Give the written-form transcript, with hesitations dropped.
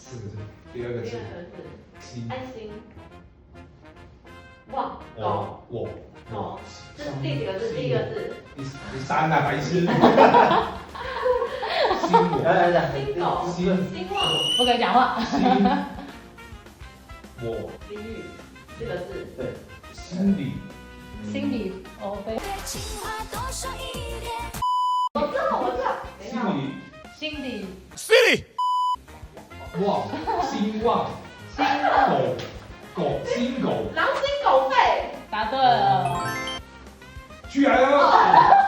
4个字，第2个字心，安心。哇，我，这是第几个字？第1个字。第3啊，白痴。心我，心狗，心望，不可以讲话。心我，淋雨4个字。对，心里，心里哦非，我知道，心里，心里望，心望，心狗，狼心狗肺。答对了。居然啊！